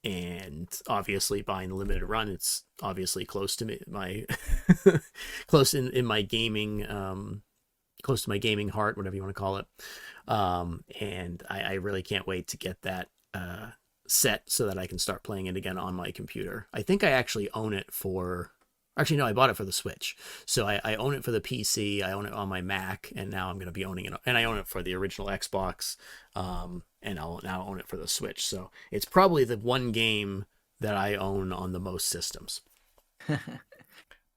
And obviously buying the limited run, it's obviously close to my close in my gaming, close to my gaming heart, whatever you want to call it. And I really can't wait to get that set so that I can start playing it again on my computer. I think I actually own it for... Actually, no, I bought it for the Switch. So I own it for the PC, I own it on my Mac, and now I'm going to be owning it. And I own it for the original Xbox, and I'll now own it for the Switch. So it's probably the one game that I own on the most systems.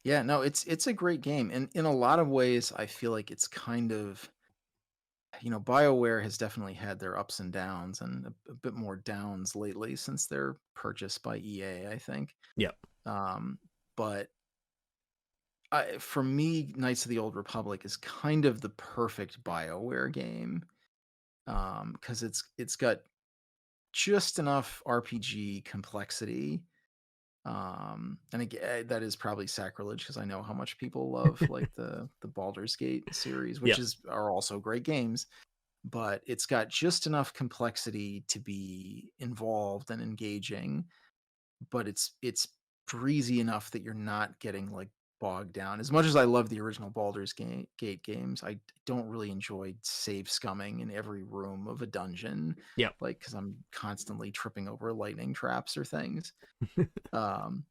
Yeah, no, it's a great game. And in a lot of ways, I feel like it's kind of, BioWare has definitely had their ups and downs, and a bit more downs lately since their purchase by EA, I think. Yep. But for me, Knights of the Old Republic is kind of the perfect BioWare game, because it's got just enough RPG complexity. And again, that is probably sacrilege because I know how much people love like the Baldur's Gate series, which Yep. are also great games, but it's got just enough complexity to be involved and engaging, but it's breezy enough that you're not getting like bogged down. As much as I love the original Gate games, I don't really enjoy save scumming in every room of a dungeon, Yep. like because I'm constantly tripping over lightning traps or things. Um,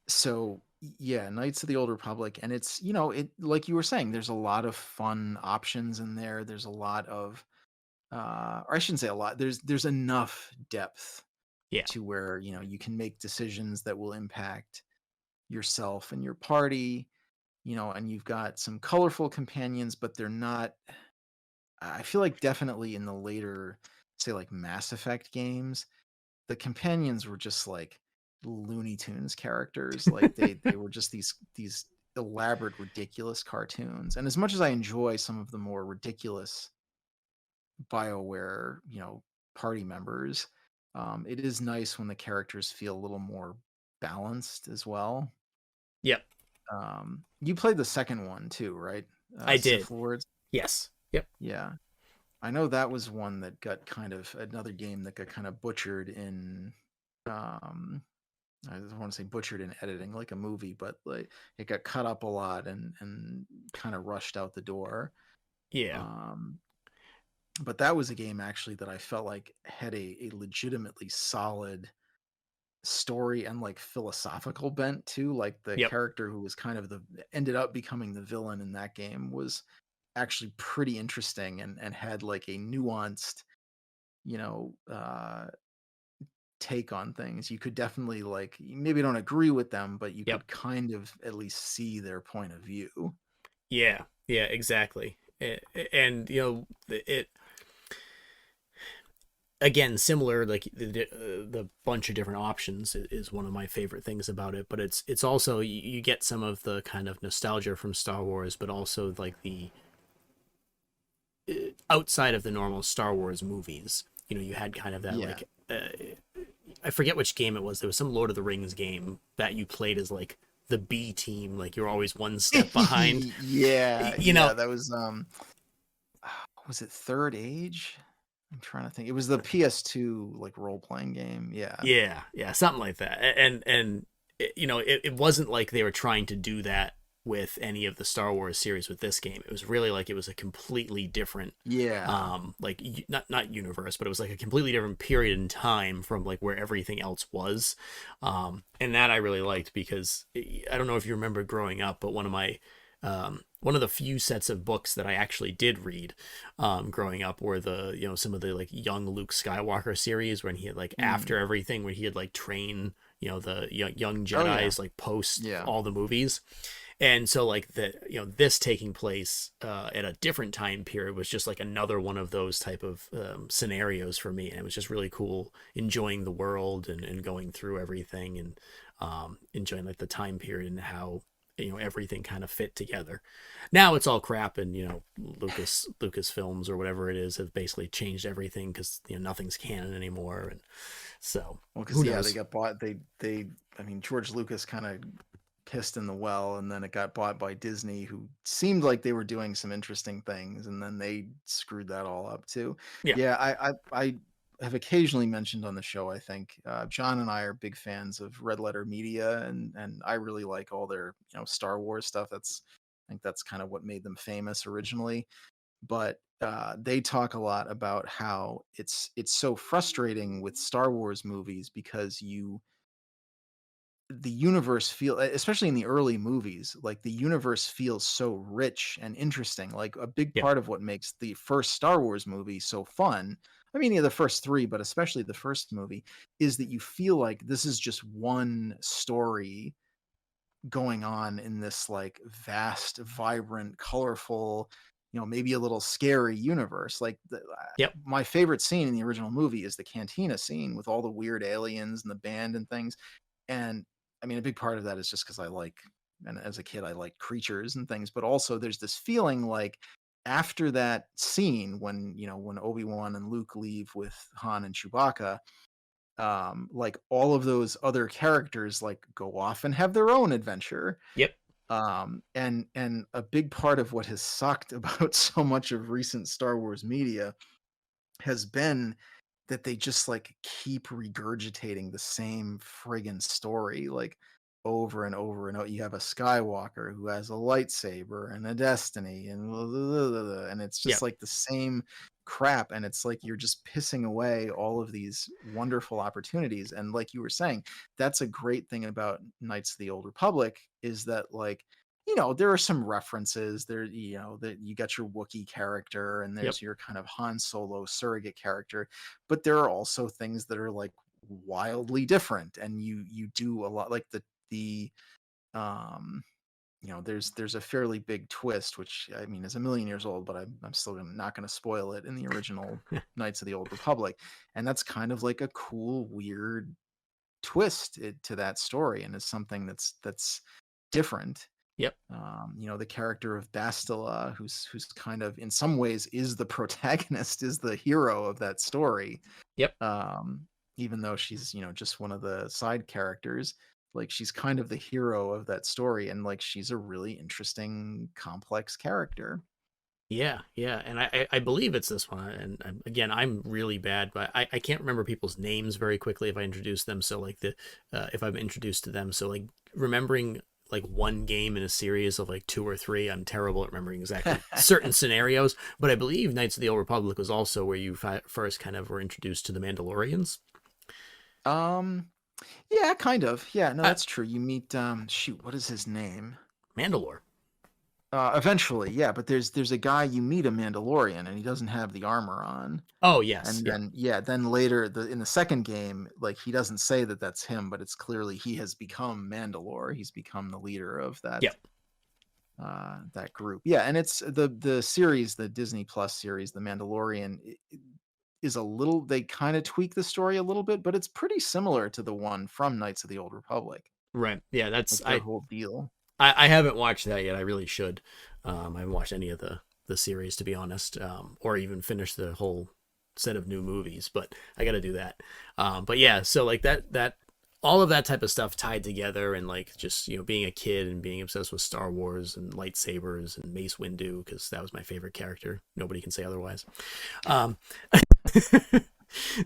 so yeah, Knights of the Old Republic, and it's it like you were saying, there's a lot of fun options in there. There's a lot of, or I shouldn't say a lot. There's enough depth Yeah. to where you can make decisions that will impact yourself and your party. And you've got some colorful companions, but they're not. I feel like definitely in the later, say like Mass Effect games, the companions were just like Looney Tunes characters. Like they were just these elaborate, ridiculous cartoons. And as much as I enjoy some of the more ridiculous BioWare, party members, it is nice when the characters feel a little more balanced as well. Yep. You played the second one too, right? I did. Sith Lords. Yes. Yep. Yeah. I know that was one that got kind of another game that got kind of butchered in, I don't want to say butchered in editing like a movie, but like it got cut up a lot and kind of rushed out the door. Yeah. Um, but that was a game actually that I felt like had a legitimately solid story and like philosophical bent too. Like the Yep. character who was kind of ended up becoming the villain in that game was actually pretty interesting and had like a nuanced, you know, take on things. You could definitely like maybe don't agree with them, but you Yep. could kind of at least see their point of view. Yeah. Yeah. Exactly. And it again, similar, like the bunch of different options is one of my favorite things about it. But it's also you get some of the kind of nostalgia from Star Wars, but also like the outside of the normal Star Wars movies. You had kind of that Yeah. like I forget which game it was. There was some Lord of the Rings game that you played as like the B team, like you're always one step behind. Yeah, You know, that was it Third Age? I'm trying to think. It was the PS2 like role playing game. Yeah. Yeah, something like that. And you know, it wasn't like they were trying to do that with any of the Star Wars series with this game. It was really like it was a completely different Yeah. like not universe, but it was like a completely different period in time from like where everything else was. And that I really liked because I don't know if you remember growing up, but one of the few sets of books that I actually did read growing up were the, you know, some of the like young Luke Skywalker series when he had like Mm. after everything when he had like train, you know, the young Oh yeah. Jedis like post Yeah. all the movies. And so like the, you know, this taking place at a different time period was just like another one of those type of scenarios for me. And it was just really cool enjoying the world and going through everything and enjoying like the time period and how, you know, everything kind of fit together. Now it's all crap, and you know, Lucas Films or whatever it is have basically changed everything because, you know, nothing's canon anymore, and so Well, who because yeah, they knows. got bought. They. I mean, George Lucas kind of pissed in the well, and then it got bought by Disney, who seemed like they were doing some interesting things, and then they screwed that all up too. Yeah. Yeah, I have occasionally mentioned on the show. I think John and I are big fans of Red Letter Media, and I really like all their Star Wars stuff. I think that's kind of what made them famous originally. But they talk a lot about how it's so frustrating with Star Wars movies because the universe feel especially in the early movies, like the universe feels so rich and interesting. Like a big Yep. part of what makes the first Star Wars movie so fun, I mean, yeah, the first three, but especially the first movie, is that you feel like this is just one story going on in this like vast, vibrant, colorful, maybe a little scary universe. Like Yep. my favorite scene in the original movie is the cantina scene with all the weird aliens and the band and things. And I mean, a big part of that is just because and as a kid, I like creatures and things, but also there's this feeling like after that scene when Obi-Wan and Luke leave with Han and Chewbacca, like all of those other characters like go off and have their own adventure. Yep. And a big part of what has sucked about so much of recent Star Wars media has been that they just like keep regurgitating the same friggin' story like over and over and over. You have a Skywalker who has a lightsaber and a destiny and blah, blah, blah, blah, and it's just Yep. like the same crap, and it's like you're just pissing away all of these wonderful opportunities. And like you were saying, that's a great thing about Knights of the Old Republic is that like there are some references there, that you got your Wookiee character and Yep. there's your kind of Han Solo surrogate character, but there are also things that are like wildly different, and you do a lot like the um there's a fairly big twist, which I mean is a million years old, but I'm still not going to spoil it, in the original Knights of the Old Republic. And that's kind of like a cool weird twist to that story, and it's something that's different. Yep. The character of Bastila, who's kind of in some ways is the protagonist, is the hero of that story. Yep. Um, Even though she's, just one of the side characters, like she's kind of the hero of that story, and like she's a really interesting, complex character. Yeah, and I believe it's this one. And again, I'm really bad, but I can't remember people's names very quickly if I introduce them. So like the if I'm introduced to them, so like remembering like one game in a series of like two or three, I'm terrible at remembering exactly certain scenarios. But I believe Knights of the Old Republic was also where you first kind of were introduced to the Mandalorians. um, yeah, kind of. Yeah, no, Uh, that's true. You meet shoot, what is his name? Mandalore. Eventually, yeah, but there's a guy, you meet a Mandalorian and he doesn't have the armor on. Oh yes, And yep, then yeah, then later in the second game, like he doesn't say that that's him, but it's clearly he has become Mandalore. He's become the leader of yep, that group. Yeah, and it's the series, the Disney Plus series, The Mandalorian, is a little, they kind of tweak the story a little bit, but it's pretty similar to the one from Knights of the Old Republic. right. Yeah, Like that's their whole deal. I haven't watched that yet. I really should. I haven't watched any of the series to be honest, or even finished the whole set of new movies. But I got to do that. But yeah, so like that all of that type of stuff tied together, and like just being a kid and being obsessed with Star Wars and lightsabers and Mace Windu because that was my favorite character. Nobody can say otherwise. Um, I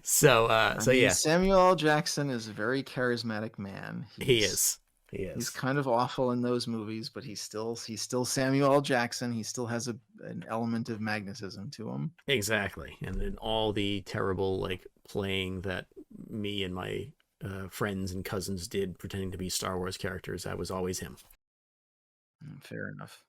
So mean, yeah, Samuel L. Jackson is a very charismatic man. he is. He He's is. kind of awful in those movies, but he's still Samuel L. Jackson. He still has an element of magnetism to him. Exactly. And then all the terrible like playing that me and my friends and cousins did pretending to be Star Wars characters, that was always him. Fair enough.